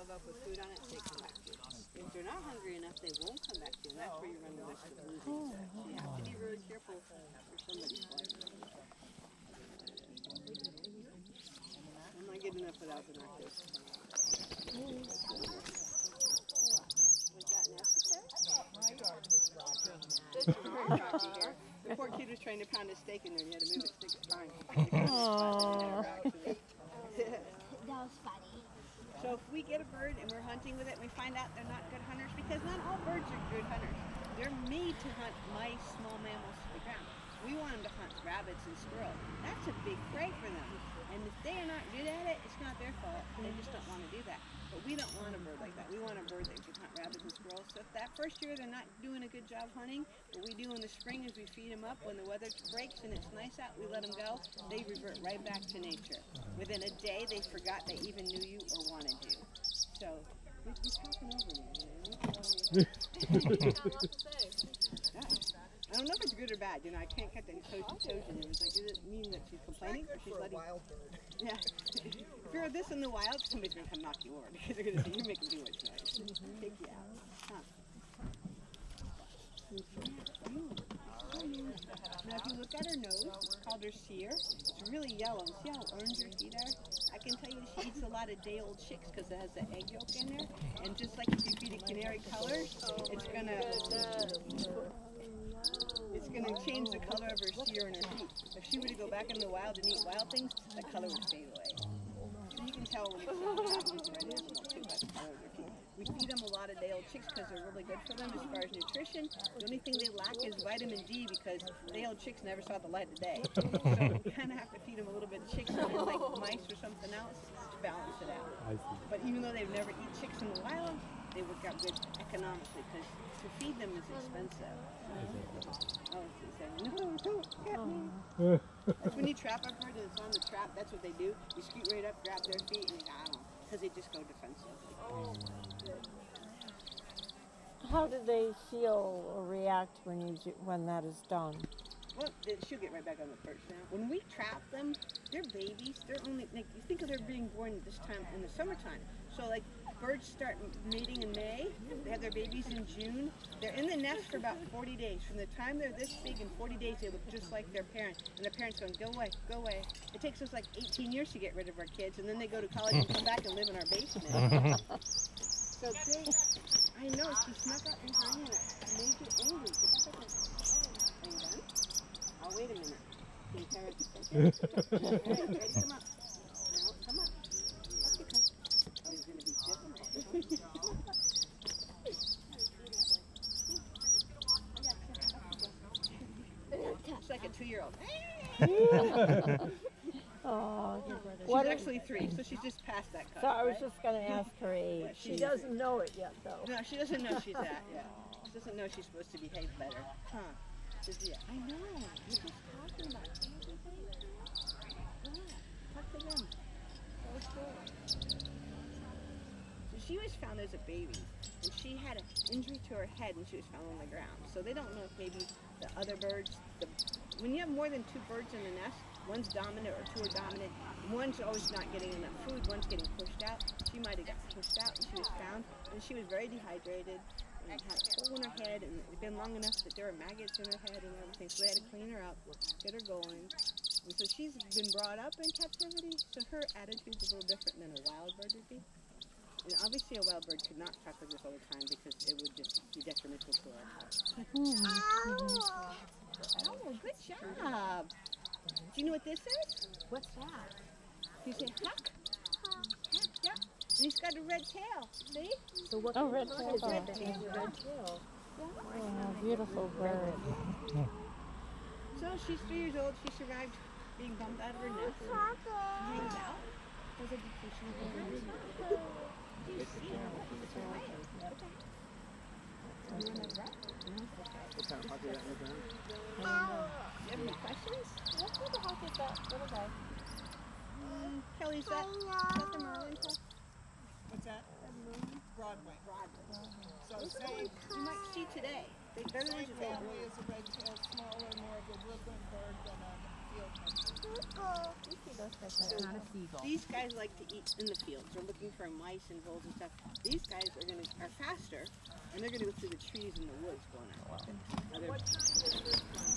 shove up with food on it, they come back to you. If they're not hungry enough, they won't come back to you, and that's where you run the risk of losing them. So you have to be really careful for somebody's life. I'm not good enough without the knife. Was that necessary? The poor kid was trying to pound a steak in there and he had to move it, stick it fine. That was funny. So if we get a bird and we're hunting with it and we find out they're not good hunters, because not all birds are good hunters. They're made to hunt mice, small mammals to the ground. We want them to hunt rabbits and squirrels. That's a big prey for them. And if they are not good at it, it's not their fault. They just don't want to do that. But we don't want a bird like that. We want a bird that can hunt rabbits and squirrels. So if that first year they're not doing a good job hunting, what we do in the spring is we feed them up. When the weather breaks and it's nice out, we let them go. They revert right back to nature. Within a day, they forgot they even knew you or wanted you. So, you're talking over me. I don't know if it's good or bad. You know, I can't cut the toes in it. It's like, does it mean that she's complaining or she's letting? Wild bird. Yeah. If you're this in the wild, somebody's gonna come knock you over because they're gonna say you're making too much noise. Take you out. Huh. Now, if you look at her nose, it's called her cere. It's really yellow. See how orange her feet are? I can tell you she eats a lot of day-old chicks because it has the egg yolk in there. And just like if you feed a canary colors, it's gonna change the color of her cere and her feet. If she were to go back in the wild and eat wild things, the color would fade away. So you can tell when it's red animal too by the color of their feet. We feed them a lot of day-old chicks because they're really good for them as far as nutrition. The only thing they lack is vitamin D because day-old chicks never saw the light of day. So you kind of have to feed them a little bit of chicks like mice or something else to balance it out. But even though they've never eaten chicks in the wild, they work out good economically because to feed them is expensive. Oh, she's saying, no, don't get me. That's when you trap a bird and it's on the trap, that's what they do. You scoot right up, grab their feet, and you got them. Because they just go defensive. How do they feel or react when that is done? Well, she'll get right back on the perch now. When we trap them, they're babies. They're only, like, you think of their being born this time in the summertime. So, like, birds start mating in May. They have their babies in June. They're in the nest for about 40 days. From the time they're this big, in 40 days, they look just like their parent. And their parents going, go away, go away. It takes us like 18 years to get rid of our kids, and then they go to college and come back and live in our basement. So they, I know, she snuck up behind you and it made you angry. Get back up there. Are you done? Oh, wait a minute. Can you carry it? All right, ready? Come up. Now, come up. Up you come. Oh, it's going to be difficult. It's like a 2-year-old. Oh, She's actually 3, so she's just past that cut. so I was just going to ask her age. She doesn't know it yet, though. No, she doesn't know she's that yet. She doesn't know she's supposed to behave better. Huh. I know. You're just talking about it. Talk to them. So she was found as a baby, and she had an injury to her head, and she was found on the ground. So they don't know if maybe the other birds, when you have more than 2 birds in the nest, one's dominant or 2 are dominant, one's always not getting enough food, one's getting pushed out. She might have got pushed out, and she was found, and she was very dehydrated, and had a hole in her head, and it had been long enough that there were maggots in her head and everything, so they had to clean her up, get her going. And so she's been brought up in captivity, so her attitude's a little different than a wild bird would be. And obviously a wild bird could not talk like this all the time because it would just be detrimental to our health. Oh, good job. Do you know what this is? What's that? You say huck? Huck, yeah. And he's got a red tail, see? So what red tail. is Red that? tail. Red tail. Oh, beautiful bird. So she's 3 years old. She survived being bumped out of her nest. She hangs out. Does education. Do you see her? It's quiet. Okay. You want to breath? What kind of hawk is that in the ground? Do you have any questions? What kind of hawk is that little guy? Kelly, is that the Merlin test? What's that? Broadway. So This same, one you might see today. They're the ones same that family as a red-tailed, smaller, more of a woodland bird than a field These guys like to eat in the fields. They're looking for mice and voles and stuff. These guys are faster, and they're gonna go through the trees in the woods going out. What kind is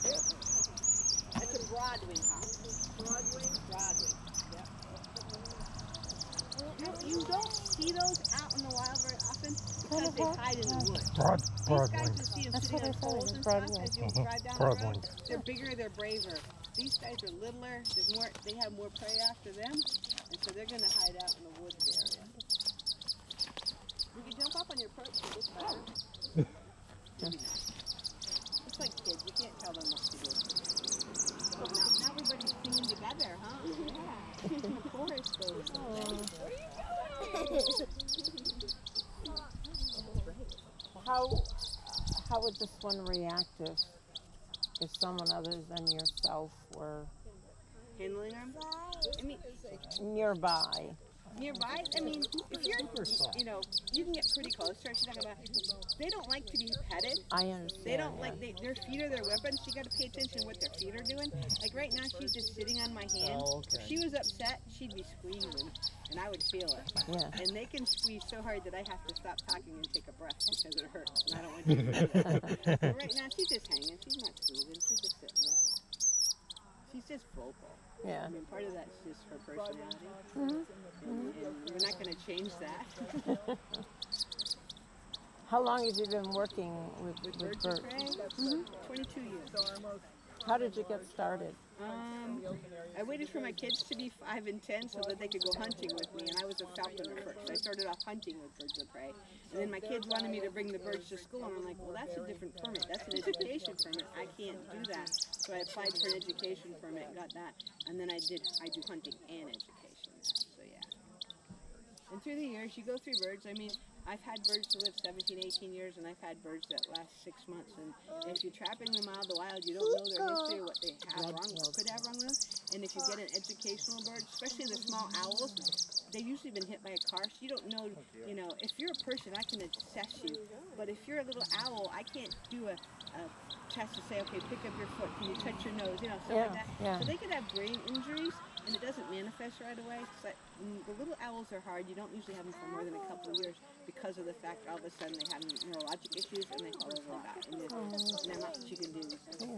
this one? That's a broadwing hawk. Broadwing? Broadwing. Yep. You don't see those out in the wild very often because they hide in the woods. These guys you see them sitting on poles and stuff as you drive down the road. They're bigger, they're braver. These guys are littler. There's more. They have more prey after them, and so they're going to hide out in the woods area. You can jump up on your perch and look better. Maybe not. It's like kids. You can't tell them what to do. Oh, now everybody's singing together, huh? Yeah. The chorus goes. How would this one react if someone other than yourself were Handling them? I mean, nearby? nearby, I mean, if you're, you know, you can get pretty close to her. She's talking about, they don't like to be petted. I understand. They don't like, their feet are their weapons. You got to pay attention to what their feet are doing. Like right now, she's just sitting on my hand. If she was upset, she'd be squeezing, and I would feel it. Yeah. And they can squeeze so hard that I have to stop talking and take a breath because it hurts. And I don't want you to do that. But right now, she's just hanging. She's not squeezing. She's just sitting there. She's just vocal. Yeah. I mean, part of that's just her personality. And we're not going to change that. How long have you been working with Birds birds? of Prey? 22 years. How did you get started? I waited for my kids to be 5 and 10 so that they could go hunting with me, and I was a falconer first. I started off hunting with Birds of Prey, and then my kids wanted me to bring the birds to school, and I'm like, well, that's a different permit. That's an education permit. I can't do that. So I applied for an education permit, got that, and then I do hunting and education now, so yeah. And through the years, you go through birds. I mean, I've had birds that live 17, 18 years, and I've had birds that last 6 months. And if you're trapping them out of the wild, you don't know their history or what they have wrong or could have wrong with them. And if you get an educational bird, especially the small owls, they've usually been hit by a car, so you don't know, you know, if you're a person, I can assess you. But if you're a little owl, I can't do a test to say, okay, pick up your foot, can you touch your nose, you know, stuff like that. Yeah. So they could have brain injuries, and it doesn't manifest right away. So the little owls are hard. You don't usually have them for more than a couple of years because of the fact all of a sudden they have neurologic issues and they fall over and die. And there's not much you can do.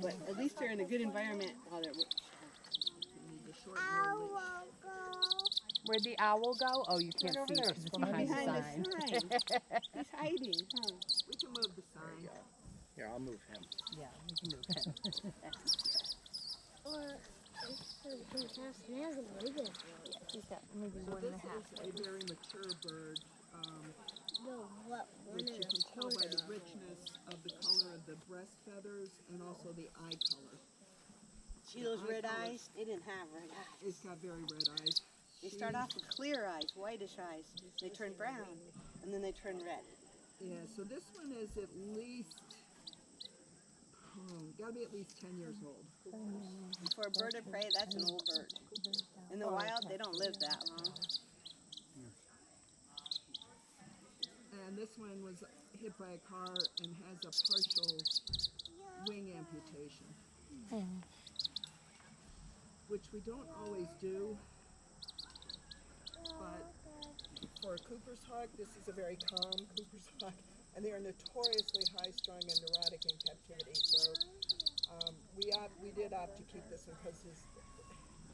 But at least they're in a good environment while they're... Where'd the owl go? Oh, you can't see because it's behind the Behind sign. the sign. He's hiding, huh? We can move the sign. Here, I'll move him. Yeah, you can move him. Or it's pretty fast. He hasn't waited. She's got maybe So 1.5. this is a very mature bird, No, what? which you can tell by the richness of the color of the breast feathers and also the eye color. See those red eyes? They didn't have red eyes. It's got very red eyes. They start off with clear eyes, whitish eyes. They turn brown, and then they turn red. Yeah, so this one is at least, gotta be at least 10 years old. For a bird of prey, that's an old bird. In the wild, they don't live that long. And this one was hit by a car and has a partial wing amputation, which we don't always do. But for a Cooper's hawk, this is a very calm Cooper's hawk, and they are notoriously high-strung and neurotic in captivity. So we did opt to keep this one because his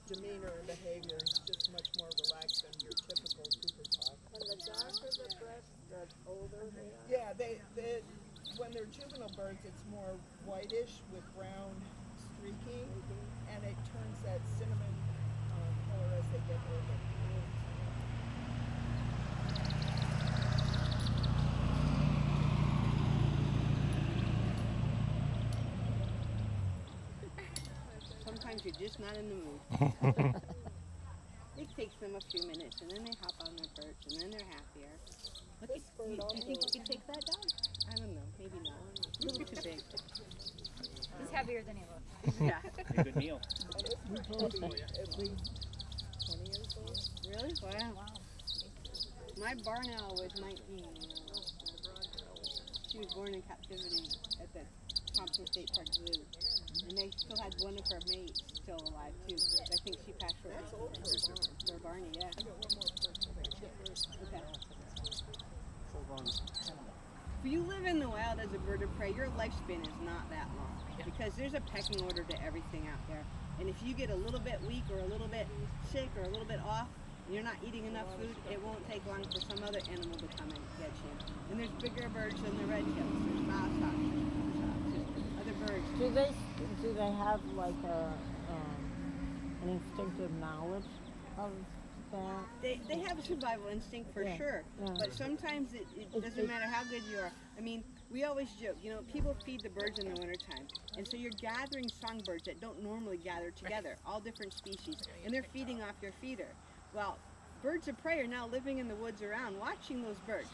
demeanor and behavior is just much more relaxed than your typical Cooper's hawk. And the darker the breast, the older they are. Yeah, when they're juvenile birds, it's more whitish with brown streaking, and it turns that cinnamon color as they get older. Sometimes you're just not in the mood. It takes them a few minutes, and then they hop on their perch, and then they're happier. Look, This bird you also- think you could take that dog? I don't know, maybe not. A little too big. He's heavier than he looks. Yeah. A good meal. And this one will be at least 20 years old. Really? Wow. My barn owl was 19. She was born in captivity at the Thompson State Park Zoo. And they still had one of her mates still alive too. I think she passed away. That's old for Barney. For Barney, yeah. I got one more person over here. Okay. Full-grown animal. If you live in the wild as a bird of prey, your lifespan is not that long because there's a pecking order to everything out there. And if you get a little bit weak or a little bit sick or a little bit off, and you're not eating enough food, it won't take long for some other animal to come and get you. And there's bigger birds than the red-tails. There's goshawks, there's other birds. Do they have like an instinctive knowledge of that? They have a survival instinct for sure, yeah. but sometimes it doesn't matter how good you are. I mean, we always joke, you know, people feed the birds in the wintertime, and so you're gathering songbirds that don't normally gather together, all different species, and they're feeding off your feeder. Well, birds of prey are now living in the woods around, watching those birds.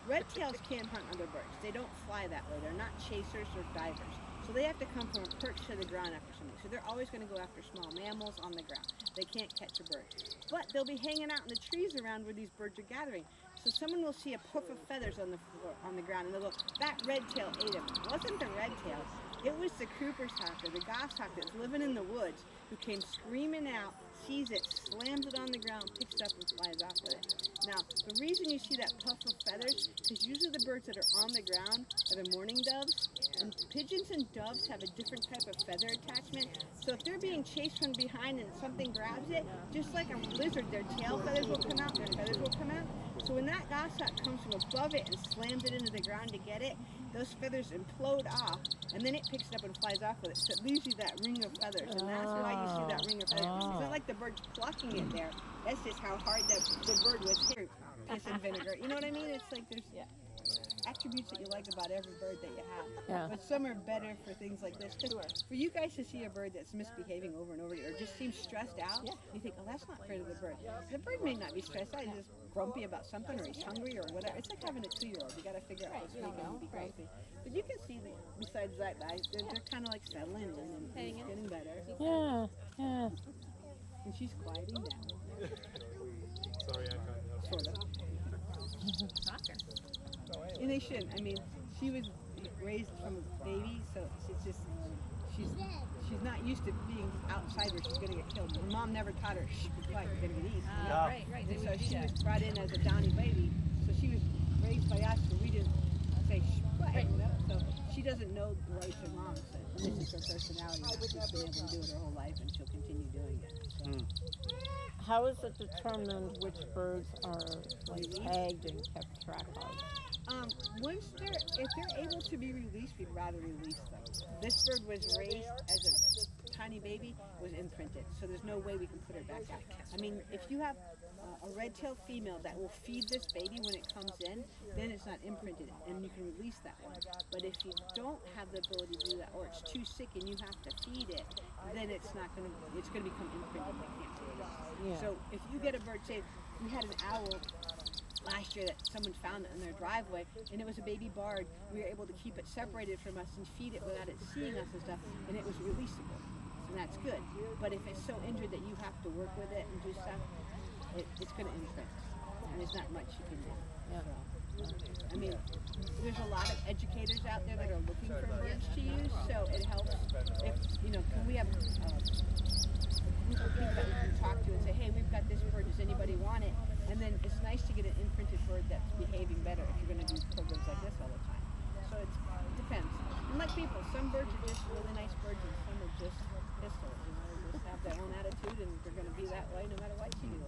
Red-tails can't hunt other birds. They don't fly that way. They're not chasers or divers. So they have to come from a perch to the ground after something. So they're always going to go after small mammals on the ground. They can't catch a bird. But they'll be hanging out in the trees around where these birds are gathering. So someone will see a puff of feathers on the floor, on the ground, and they'll go, that red-tail ate him. It wasn't the red-tail. It was the Cooper's hawk or the goshawk that's living in the woods who came screaming out, sees it, slams it on the ground, picks it up, and flies off with it. Now, the reason you see that puff of feathers is usually the birds that are on the ground are the mourning doves. And pigeons and doves have a different type of feather attachment. So if they're being chased from behind and something grabs it, just like a lizard, their tail feathers will come out, their feathers will come out. So when that goshawk comes from above it and slams it into the ground to get it, those feathers implode off, and then it picks it up and flies off with it. So it leaves you that ring of feathers, and that's why you see that ring of feathers. It's not like the bird's plucking it there. That's just how hard the bird was hit. Piss and vinegar. You know what I mean? It's like there's attributes that you like about every bird that you have. Yeah. But some are better for things like this. Because for you guys to see a bird that's misbehaving over and over or just seems stressed out, you think, oh, that's not fair to the bird. The bird may not be stressed out. He's just grumpy about something or he's hungry or whatever. It's like having a 2-year-old. You got to figure out what's making him be grumpy. But you can see that besides that, guys, they're kind of like settling in and it's getting better. Yeah, yeah. And she's quieting down. Sorry, I can't help. Sort of. And they shouldn't. I mean, she was raised from a baby, so it's just she's not used to being outside where she's going to get killed. Her mom never taught her, shh, be quiet, you're going to get eaten. You know? Right. And so she was brought in as a downy baby, so she was raised by us, so we didn't say, shh, quiet, you know? So she doesn't know the ways her mom said. This is her personality. Now. She's been able to do it her whole life, and she'll continue doing it. So. How is it determined which birds are like tagged and kept track of? If they're able to be released, we'd rather release them. This bird was raised as a tiny baby, was imprinted, so there's no way we can put her back out. I mean, if you have a red-tailed female that will feed this baby when it comes in, then it's not imprinted, and you can release that one. But if you don't have the ability to do that, or it's too sick and you have to feed it, then it's going to become imprinted. They can't do it. Yeah. So if you get a bird, say we had an owl last year that someone found in their driveway, and it was a baby barred. We were able to keep it separated from us and feed it without it seeing us and stuff, and it was releasable, and that's good. But if it's so injured that you have to work with it and do stuff, it's going to imprint, and there's not much you can do. Yeah. So, I mean, there's a lot of educators out there that are looking for birds to use, so it helps if, you know, can we have group of people that we can talk to and say, hey, we've got this bird, does anybody want it? And then it's nice to get an imprinted bird that's behaving better if you're going to do programs like this all the time. So it depends. And like people, some birds are just really nice birds and some are just pistols. You know, they just have their own attitude and they're going to be that way no matter what you do.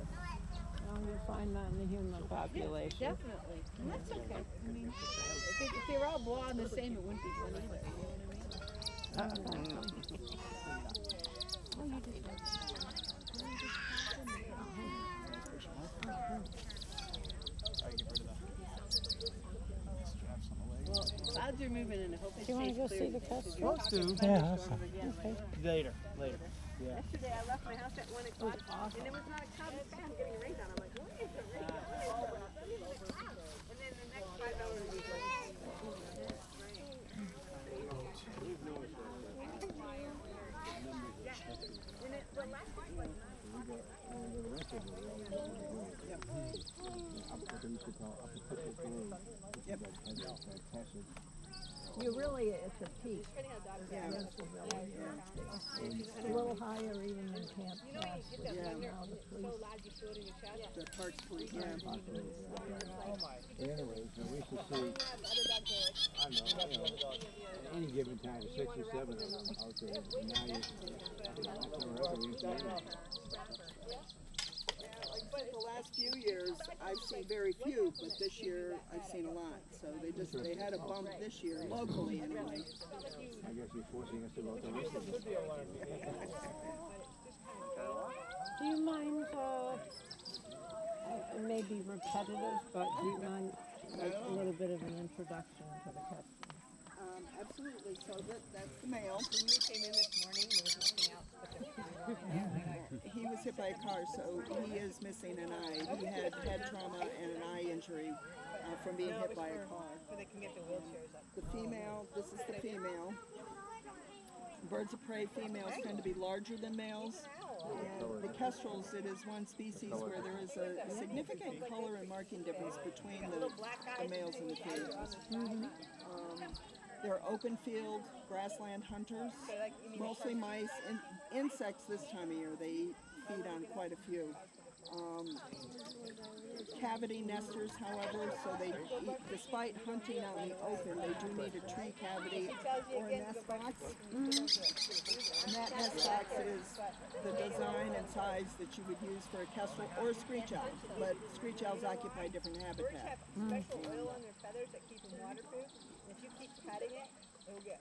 Well, you'll find that in the human population. Yeah, definitely. And that's okay. I mean, if they were all blonde the same, it wouldn't be fun either. You know what I mean? Oh, you just well, clouds are moving and I hope it Do you want to go stays see clear. the customer? Let's do. Yeah, Okay. Later. Yeah. Yesterday I left my house at 1 o'clock and there was not a cloud in the sky. I'm getting rained on. I'm like, what is the rain? And then the next 5 hours was like, and the last one. You're really at the peak. Yeah. That's the really a little higher even than Camp Cass. Yeah. Now the police. The Parks Police, yeah. But anyways, we used to see, I don't know, at any given time, 6 or 7 of them out there. And now you, I can't remember, we used to The last few years, I've seen very few, but this year I've seen a lot. So they had a bump this year, locally anyway. I guess you're forcing us to go to the rest of it. Do you mind, it may be repetitive, but do you mind like, a little bit of an introduction to the customer? Absolutely. So that's the male. When we came in this morning, there was nothing else but the He was hit by a car, so he is missing an eye. He had head trauma and an eye injury from being hit by a car. so they can get the wheelchairs up. The female, this is the female. Birds of prey females tend to be larger than males. And the kestrels, it is one species where there is a significant color and marking difference between the males and the females. They're open field, grassland hunters, mostly mice. Insects this time of year, they feed on quite a few. Cavity nesters, however, so they eat, despite hunting out in the open, they do need a tree cavity or a nest box. And that nest box is the design and size that you would use for a kestrel or a screech owl, but screech owls occupy different habitat. Special oil on their feathers that keep them waterproof. If you keep petting it, it'll get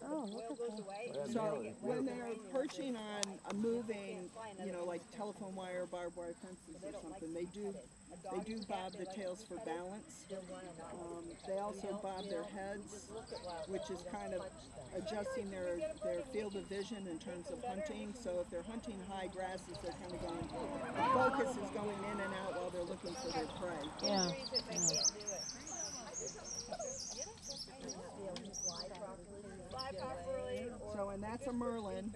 oil goes away. So when they're perching on a moving, like telephone wire, barbed wire fences or something, they do bob the tails for balance. They also bob their heads, which is kind of adjusting their field of vision in terms of hunting. So if they're hunting high grasses, they're kind of going, the focus is going in and out while they're looking for their prey. Yeah. So, and that's a merlin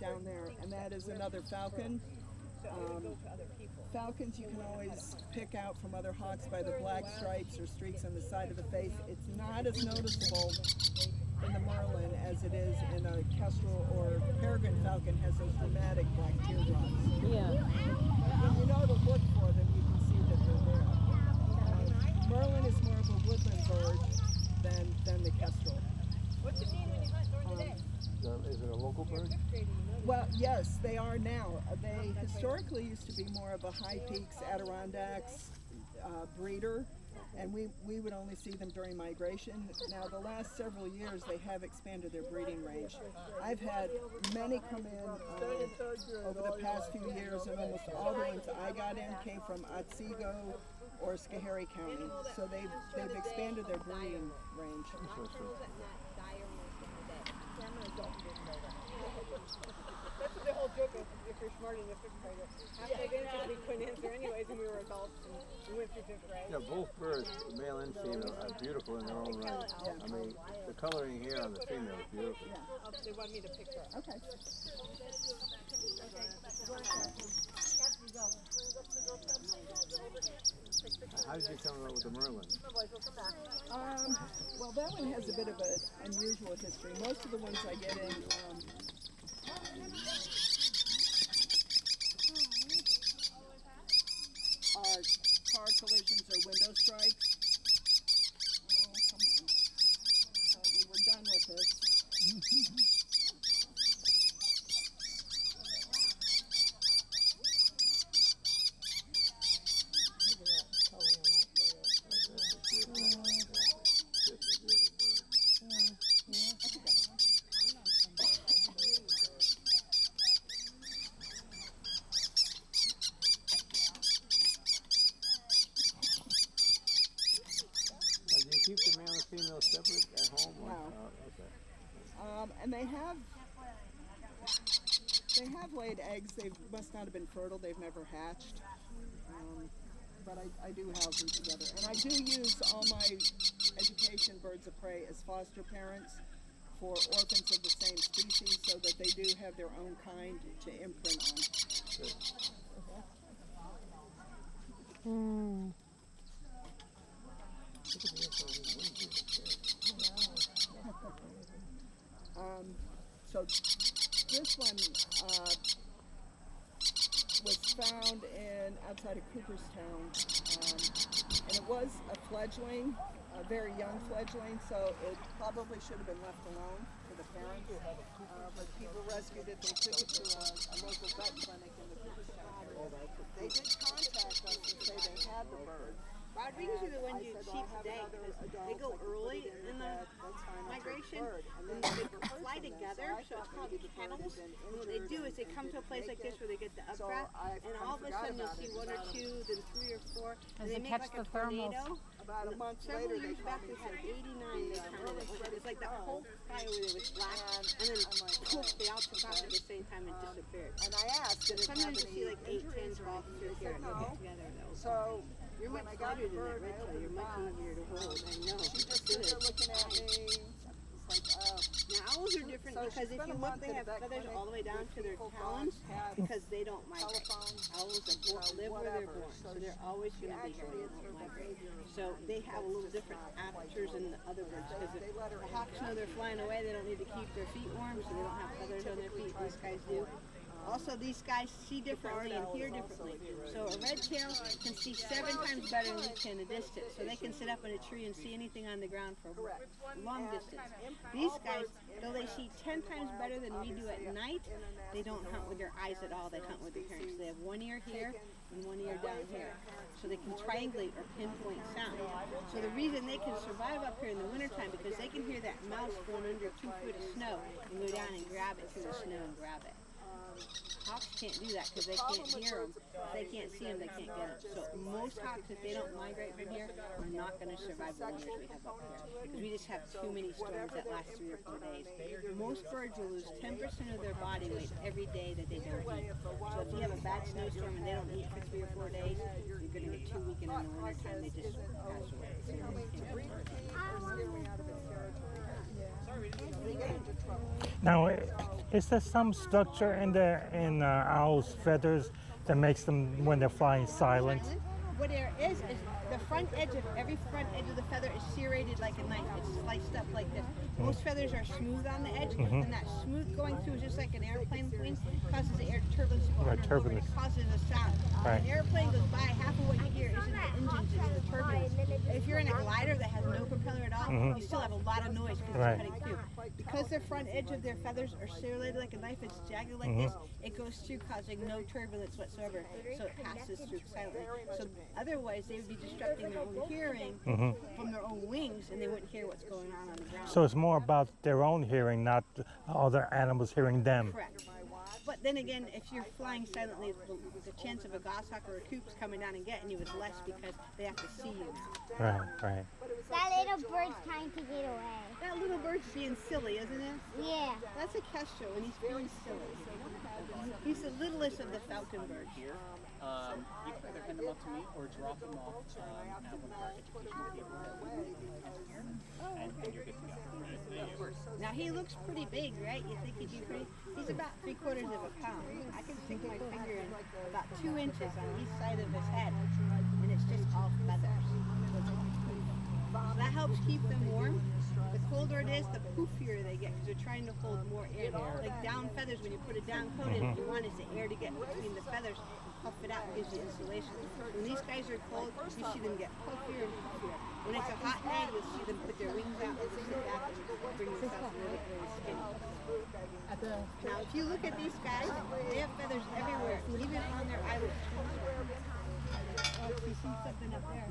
down there, and that is another falcon. Falcons you can always pick out from other hawks by the black stripes or streaks on the side of the face. It's not as noticeable in the merlin as it is in a kestrel or peregrine falcon has those dramatic black teardrops. Yeah. When you know to look for them, you can see that they're there. Merlin is more of a woodland bird than the kestrel. What's it mean when you hunt during the day? Is it a local bird? Well, yes, they are now. They historically used to be more of a high peaks, Adirondacks breeder, and we would only see them during migration. Now, the last several years, they have expanded their breeding range. I've had many come in over the past few years, and almost all the ones I got in came from Otsego or Schoharie County. So they've expanded their breeding range. That's the whole joke of if you're smart in the fifth grade. After they've answered, we couldn't answer anyways, and we were adults, and we went through fifth grade. Yeah, both birds, male and female, are beautiful in their own right. I mean, the coloring here on the female is beautiful. They wanted me to pick her up. Okay. How did you come up with the merlin? Well, that one has a bit of an unusual history. Most of the ones I get in are car collisions or window strikes. Oh, come on. I thought we were done with this. Do you keep the male and female separate at home? Or, No. Okay. And they have laid eggs. They must not have been fertile. They've never hatched. But I do house them together. And I do use all my education birds of prey as foster parents for orphans of the same species so that they do have their own kind to imprint on. Hmm. So this one was found outside of Cooperstown, and it was a fledgling, a very young fledgling, so it probably should have been left alone for the parents. But people rescued it, they took it to a local vet clinic in the Cooperstown area. They did contact us and say they had the bird. Rodrigues are the ones you keep today because they go early in the migration and they fly together, so it's called kennels. And what they do is they come to a place like this where they get the updraft, and all of a sudden you'll see one or two, then three or four, and they make like a tornado. About a month Several later, years back we had 89 they counted it. It's like the whole sky over there was black, and then poof, they all took off at the same time and disappeared. and I asked, did it have Sometimes you see any like 8, 10, 12 through here no. together. So You're when much I got lighter the than that bird, red tail. You're much easier to hold. I know. she just stood there looking at me. It's like, Now owls are different So because she's if been you a look, month they at have a vet feathers clinic all the way down to their people talons have because they don't migrate. telephones, Owls live where they're whatever. born, so they're always going to be here. They won't migrate. So they have a little different apertures than the other birds because the hawks know they're flying away. They don't need to keep their feet warm, so they don't have feathers on their feet. These guys do. Also, these guys see differently and hear differently. So a red tail can see 7 times better than we can a distance. So they can sit up in a tree and see anything on the ground for long distance. These guys, though they see 10 times better than we do at night, they don't hunt with their eyes at all. They hunt with their hearing. So they have one ear here and one ear down here. So they can triangulate or pinpoint sound. So the reason they can survive up here in the wintertime because they can hear that mouse going under 2 foot of snow and go down and grab it through the snow and grab it. Hawks can't do that because they can't hear them. If they can't see them, they can't get them. So most hawks, if they don't migrate from here, are not going to survive the winters we have up here. Because we just have too many storms that last 3 or 4 days. Most birds will lose 10% of their body weight every day that they don't eat. So if you have a bad snowstorm and they don't eat for 3 or 4 days, you're going to get too weak, and in the wintertime they just pass away. So they can't Now, is there some structure in owls' feathers that makes them, when they're flying, silent? What there is the front edge of every front edge of the feather is serrated like a knife. It's sliced up like this. Most feathers are smooth on the edge, and that smooth going through is just like an airplane wing, causes the air turbulence to go under, and it causes a sound. Right. When an airplane goes by, half of what you hear isn't the engines, it's the turbulence. If you're in a glider that has no propeller at all, you still have a lot of noise because it's cutting through. Because the front edge of their feathers are serrated like a knife, it's jagged like this, it goes through causing no turbulence whatsoever, so it passes through silently. So otherwise they would be disrupting their own hearing from their own wings, and they wouldn't hear what's going on the ground. So it's more about their own hearing, not other animals hearing them. Correct. But then again, if you're flying silently, the chance of a goshawk or a coop's coming down and getting you is less because they have to see you now. Right, right. That little bird's trying to get away. That little bird's being silly, isn't it? Yeah. That's a kestrel, and he's being silly. He's the littlest of the falcon birds. You can either hand them off to me or drop them off at one of our educational people and you're good to go. Now he looks pretty big, right? You think he'd be pretty? He's about 3/4 of a pound. I can stick my finger in about 2 inches on each side of his head, and it's just all feathers. So that helps keep them warm. The colder it is, the poofier they get because they're trying to hold more air. Like down feathers, when you put a down coat in, what you want is the air to get between the feathers and puff it out, gives you insulation. When these guys are cold, you see them get puffier and puffier. When it's a hot day, you'll see them put their wings out and just sit back and bring themselves really, really skinny. Now, if you look at these guys, they have feathers everywhere, even on their eyelids. Oh, you see something up there?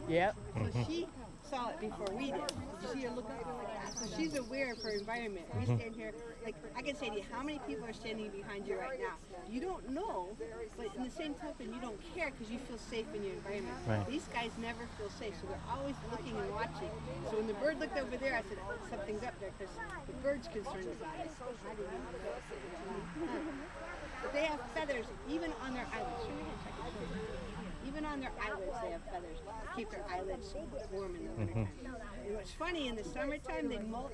Yep. So she saw it before we did. Did you see her look up like that? So she's aware of her environment. We stand here, like I can say to you, how many people are standing behind you right now? You don't know, but in the same token, you don't care because you feel safe in your environment. Right. These guys never feel safe, so they're always looking and watching. So when the bird looked over there, I said, oh, something's up there because the bird's concerned about it. I didn't even know. But they have feathers even on their eyelids. Show me check it. Even on their eyelids, they have feathers to keep their eyelids warm in the wintertime. And what's funny, in the summertime, they molt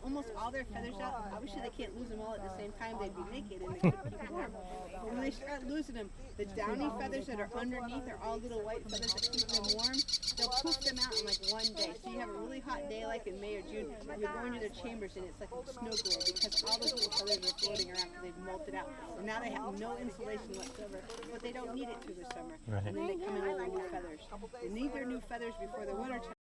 almost all their feathers out. Obviously, they can't lose them all at the same time. They'd be naked and they couldn't keep them warm. But when they start losing them, the downy feathers that are underneath are all little white feathers that keep them warm. They'll poof them out in like one day. So you have a really hot day like in May or June, you're going to their chambers and it's like a snow globe because all those little feathers are floating around because they've molted out. And now they have no insulation whatsoever, but they don't need it through the summer. Right. And then they come in with their new feathers. They need their new feathers before the winter time.